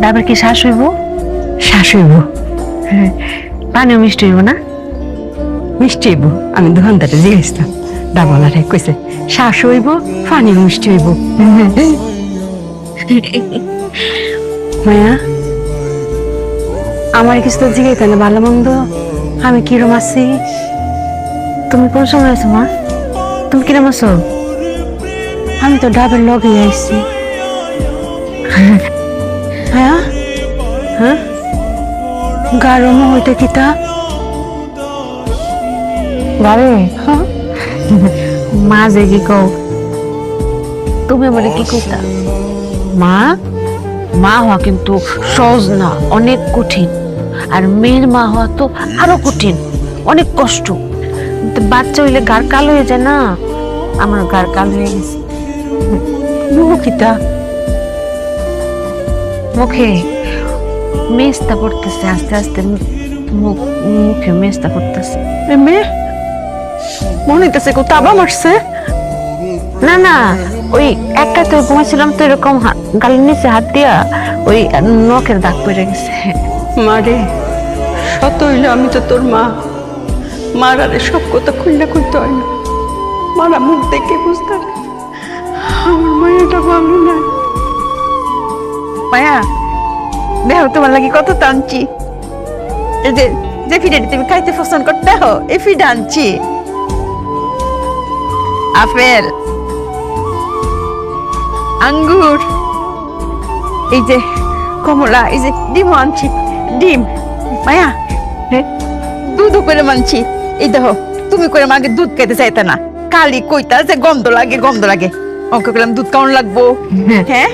ডাবের কি শ্বাস হইব? শ্বাস হইব, পানিও মিষ্টি হইব না? মিষ্টি হইব। আমি দোকানদারে জিজ্ঞেসলাম, ডাবলারে কইছে শ্বাস হইব, পানিও মিষ্টি হইব। মায়া, আমার কিছু তো জিজ্ঞাসা না, ভালো মন্দ আমি কিরম আছি? তুমি কোন সময় আছো মা? তুমি কিরম আছো? আমি তো ডাবের লগে আইছি। হ্যাঁ হ্যাঁ, গারম হইতে কিতা বারে মা যে কি কও, তুমি আমারে কি কইতা? মা, মা হওয়া কিন্তু সহজ না, অনেক কঠিন। আর মেয়ের মা হওয়া তো আরো কঠিন, অনেক কষ্ট। তো বাচ্চা হইলে গার কালো হয়ে যায় না, আমার গার কালো হয়ে গেছে। কিতা মুখে মেস্তা পড়তেছে, আস্তে আস্তে মুখে মেস্তা পড়তেছে। মেয়ে মনে হইতেছে কো তাবা মারছে। না না, ওই একটা তো ঘুমাইছিলাম তো এরকম গালের নিচে হাত দিয়া ওই নখের দাগ পড়ে গেছে। মারে, শত হইলে আমি তো তোর মা। মারারে সব কথা খুললে করতে হয় না, মারা মুখ দেখে বুঝতে পারে আমার মায়েরটা ভালো না। মায়া, দেখো তোমার লাগি কত টানছি। এই যে যে ফিডাটি তুমি খাইতে পছন্দ করতে হো, এই ফিডা আনছি। আপেল, আঙ্গুর, এই যে কমলা, এই যে ডিম আনছি। ডিম মায়া, দুধও করে মানছি। এই দেখো, তুমি করে মাকে দুধ খাইতে চাইতে না, কালি কইতা যে গন্ধ লাগে গন্ধ লাগে। অঙ্ক করলাম দুধ কেমন লাগবো? হ্যাঁ,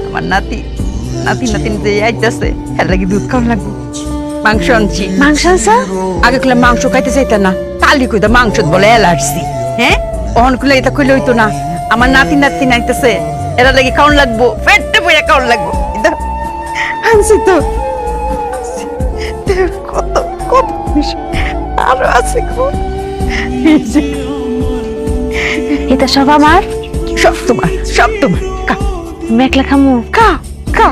আমার নাতি নাতিন যে আইতাছে, এর লাগি দুধ কেমন লাগবো? মাংস আনছি। মাংস আছে? আগে করলাম মাংস খাইতে চাইতে না, কালি কইতা মাংস বলে অ্যালার্জি। হ্যাঁ, অহন খুলে এটা খুলে হইতো না। আমার নাতি আইতাছে, এরা লাগি কেমন লাগবো? পেটে পড়ে কেমন লাগবো? আনছি তো, কত কত আরো আছে গো। এটা সব আমার, সব তোমার, সব তোমার। কা মেঘলা খামু। কা কা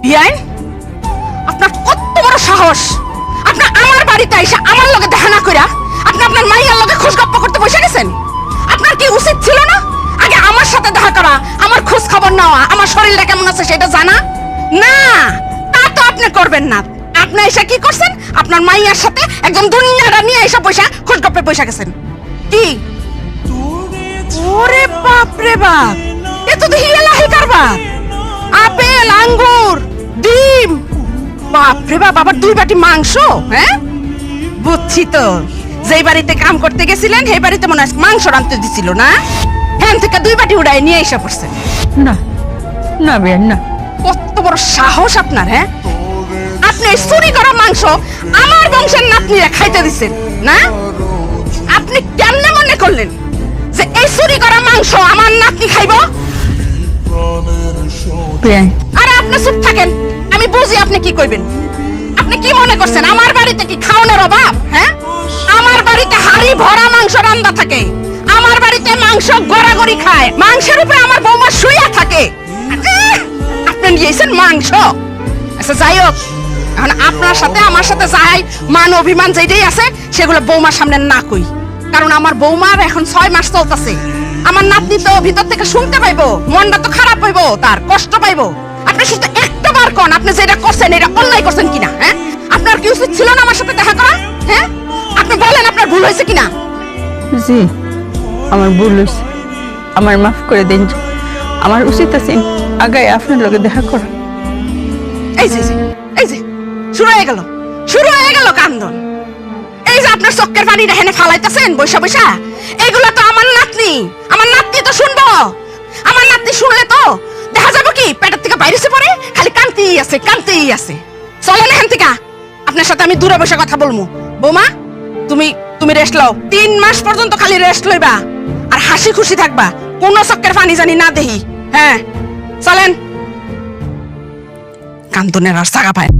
বিয়াইন, আপনার কত বড় সাহস! আপনি আমার বাড়িতে এসে আমার লগে দেখা না কইরা আপনি আপনার মাইয়ার লগে খোঁজ গপ্প করতে বসে গেছেন। আপনার কি উচিত ছিল না আগে আমার সাথে দেখা করা, আমার খোঁজ খবর নেওয়া, আমার শরীরটা কেমন আছে সেটা জানা? না, তা তো আপনি করবেন না। আপনি এসে কি করছেন? আপনার মাইয়ার সাথে একদম দুনিয়াটা নিয়ে এসে পয়সা খোঁজ গপ্পে পয়সা গেছেন। কি ওরে বাপ রে বাপ, এ তো দেখিয়ে লাহি কারবার। আপেল, আঙ্গুর, ডিম, বাপ রে বাপ, আবার 2 বাটি মাংস। হ্যাঁ, বুঝছি তো, যেই বাড়িতে কাম করতে গেছিলেন সেই বাড়িতে মনে হয় মাংস রাঁধতে দিছিল না? হ্যাঁ, থেকে 2 বাটি উড়াই নিয়ে এসে পড়ছেন। না না বেন না, কত বড় সাহস আপনার! হ্যাঁ, আপনি চুরি করা মাংস আমার বংশের নাতনিরা খাইতে দিচ্ছেন না? আপনি কেমনে মনে করলেন যে এই চুরি করা মাংস আমার নাতনি খাইব? বেন আরে আপনি চুপ থাকেন, আমি বুঝি আপনি কি কইবেন। আপনি কি মনে করছেন আমার বাড়িতে কি খাওয়ানোর অভাব? হ্যাঁ, আমার বাড়িতে হাড়ি ভরা মাংস রান্না থাকে, আমার বাড়িতে মাংস গড়াগড়ি খায়, মাংসের উপরে আমার বৌমা শুইয়া থাকে। আপনি নিয়েছেন মাংস। আচ্ছা যাই হোক, এখন আপনার সাথে আমার সাথে যাই মান অভিমান যেটাই আছে সেগুলো বৌমার সামনে না কই, কারণ আমার বৌমার এখন 6 মাস চলতেছে। আমার নাতনি তো ভিতর থেকে শুনতে পাইবো, মনটা তো খারাপ হইবো, তার কষ্ট পাইবো। আপনি শুধু একটা বার কোন আপনি যেটা করছেন এটা অন্যায় করছেন কিনা? হ্যাঁ, আপনার কি উচিত ছিল না আমার সাথে দেখা করা? হ্যাঁ, আপনি বলেন আপনার ভুল হয়েছে কিনা? জি, আমার ভুল হয়েছে। আমার মাফ করে দিন। আমার উচিত আছে আগায় আপনার লগে দেখা করা। এই যে এই যে শুরু হয়ে গেল কান্দন। এই যে আপনার চক্কের পানি হেনে ফালাইতেছেন বৈশা বৈশা, এগুলো তো আমার নাতনি তো শুনবো। আমার নাতনি শুনলে তো দেখা যাবে কি পেটের থেকে বাইরেছে পড়ে খালি কান্তেই আছে। চলেন এখান থেকে, আপনার সাথে আমি দূরে বসে কথা বলবো। বৌমা তুমি রেস্ট লও, 3 মাস পর্যন্ত খালি রেস্ট লইবা আর হাসি খুশি থাকবা, কোনো চক্কের পানি জানি না দেহি। হ্যাঁ চলেন, কান্দনের আর জায়গা পায়।